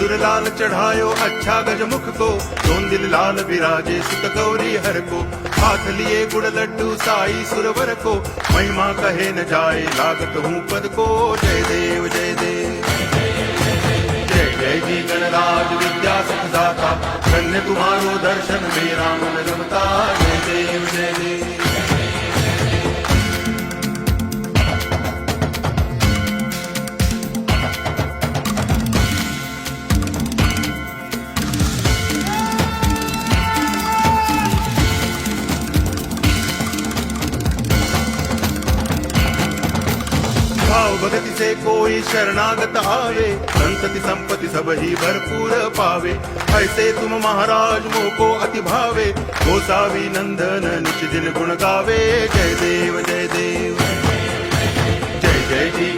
सिंदूर लाल चढ़ायो अच्छा गजमुख को, दोन दिल लाल विराजे सुत गौरी हर को। हाथ लिए गुड़ लड्डू साई सुरवर को, महिमा कहे न जाए लागत हूँ पद को। जय देव जय देव जय जय जी गणराज विद्या सुखदाता, धन्य तुम्हारो दर्शन मेरा मन रमता। जय देव जय देव भाव भगति से कोई शरणागत आवे, संतति संपत्ति सब ही भरपूर पावे। ऐसे तुम महाराज मोको अति भावे, गोसावी नंदन निच दिन गुण गावे। जय देव जय देव जय जय जी।